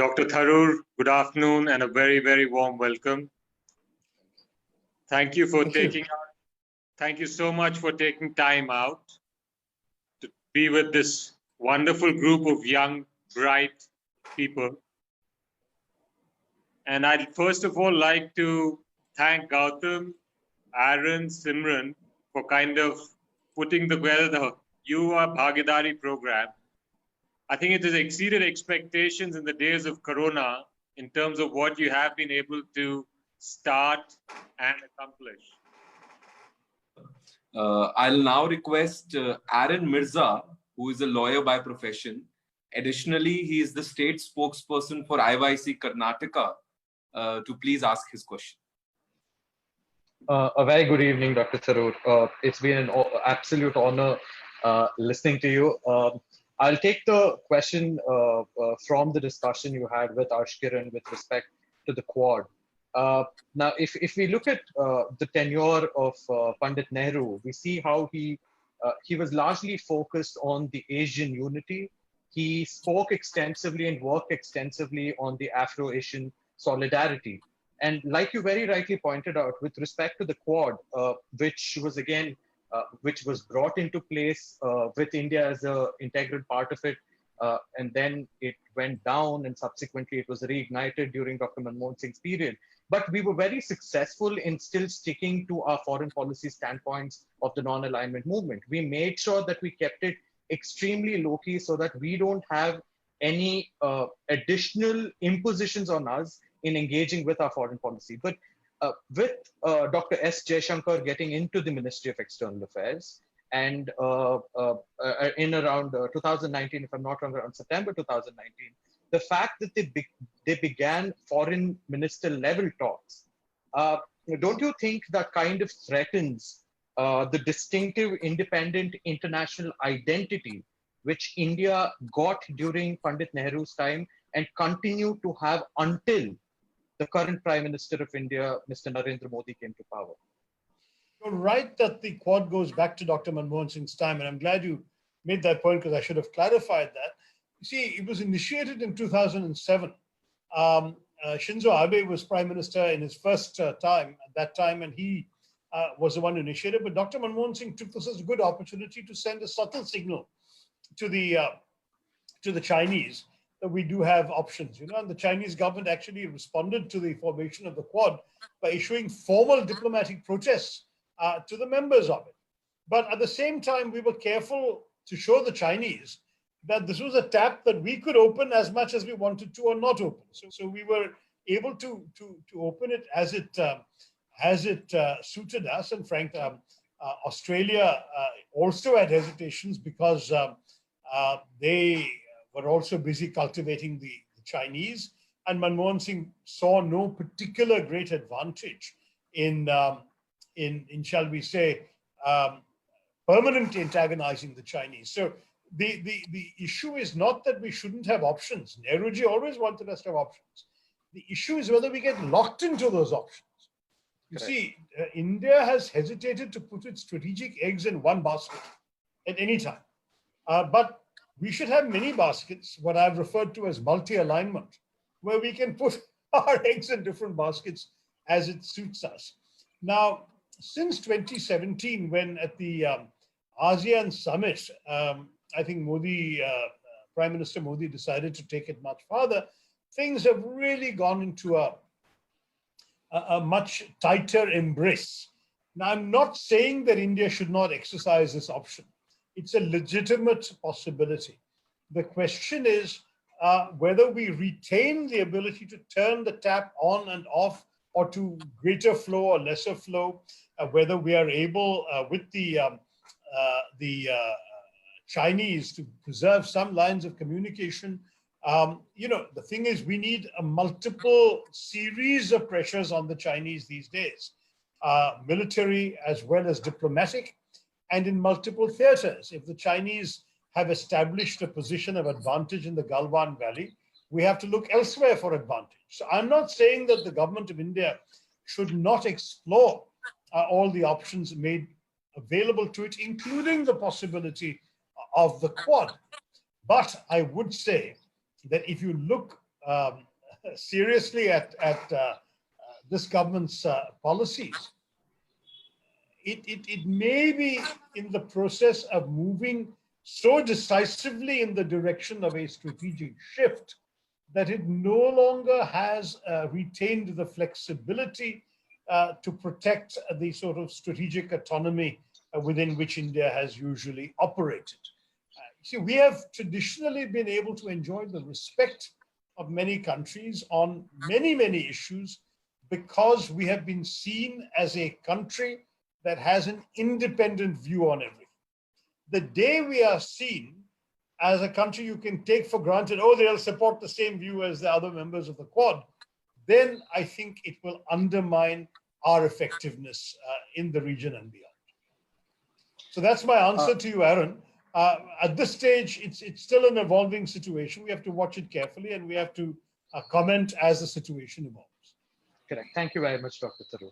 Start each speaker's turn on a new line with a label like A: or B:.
A: Dr. Tharoor, good afternoon and a very, very warm welcome. Thank you for thank you so much for taking time out to be with this wonderful group of young, bright people. And I'd first of all like to thank Gautam, Aaron, Simran for kind of putting together the Yuva Bhagidari program. I think it has exceeded expectations in the days of Corona in terms of what you have been able to start and accomplish.
B: I'll now request Aaron Mirza, who is a lawyer by profession. Additionally, he is the state spokesperson for IYC Karnataka, to please ask his question.
C: A very good evening, Dr. Tharoor. It's been an absolute honor listening to you. I'll take the question from the discussion you had with Ashkiran with respect to the Quad. Now, if we look at the tenure of Pandit Nehru, we see how he was largely focused on the Asian unity. He spoke extensively and worked extensively on the Afro-Asian solidarity. And like you very rightly pointed out, with respect to the Quad, which was brought into place with India as an integral part of it, and then it went down and subsequently it was reignited during Dr. Manmohan Singh's period. But we were very successful in still sticking to our foreign policy standpoints of the non-alignment movement. We made sure that we kept it extremely low-key so that we don't have any additional impositions on us in engaging with our foreign policy. But with Dr. S. Jaishankar getting into the Ministry of External Affairs, and in around 2019, if I'm not wrong, around September 2019, the fact that they began foreign minister level talks, don't you think that kind of threatens the distinctive independent international identity which India got during Pandit Nehru's time and continue to have until the current Prime Minister of India, Mr. Narendra Modi, came to power?
D: You're right that the Quad goes back to Dr. Manmohan Singh's time, and I'm glad you made that point because I should have clarified that. You see, it was initiated in 2007. Shinzo Abe was Prime Minister in his first time at that time, and he was the one who initiated. But Dr. Manmohan Singh took this as a good opportunity to send a subtle signal to the Chinese that we do have options, and the Chinese government actually responded to the formation of the Quad by issuing formal diplomatic protests to the members of it. But at the same time, we were careful to show the Chinese that this was a tap that we could open as much as we wanted to or not open. So we were able to open it as it suited us. And frankly, Australia also had hesitations because they were also busy cultivating the Chinese, and Manmohan Singh saw no particular great advantage in shall we say, permanently antagonizing the Chinese. So the issue is not that we shouldn't have options. Nehruji always wanted us to have options. The issue is whether we get locked into those options. You see, India has hesitated to put its strategic eggs in one basket at any time. But we should have many baskets, what I've referred to as multi-alignment, where we can put our eggs in different baskets as it suits us. Now, since 2017, when at the ASEAN summit, I think Prime Minister Modi decided to take it much further, things have really gone into a much tighter embrace. Now, I'm not saying that India should not exercise this option. It's a legitimate possibility. The question is whether we retain the ability to turn the tap on and off or to greater flow or lesser flow, whether we are able with the Chinese to preserve some lines of communication. The thing is, we need a multiple series of pressures on the Chinese these days, military as well as diplomatic, and in multiple theaters. If the Chinese have established a position of advantage in the Galwan Valley, we have to look elsewhere for advantage. So I'm not saying that the government of India should not explore all the options made available to it, including the possibility of the Quad. But I would say that if you look seriously at this government's policies, it may be in the process of moving so decisively in the direction of a strategic shift that it no longer has retained the flexibility to protect the sort of strategic autonomy within which India has usually operated. See, we have traditionally been able to enjoy the respect of many countries on many, many issues because we have been seen as a country that has an independent view on everything. The day we are seen as a country you can take for granted, oh, they'll support the same view as the other members of the Quad, then I think it will undermine our effectiveness in the region and beyond. So that's my answer to you, Aaron. At this stage, it's still an evolving situation. We have to watch it carefully and we have to comment as the situation evolves.
C: Correct. Thank you very much, Dr. Tharoor.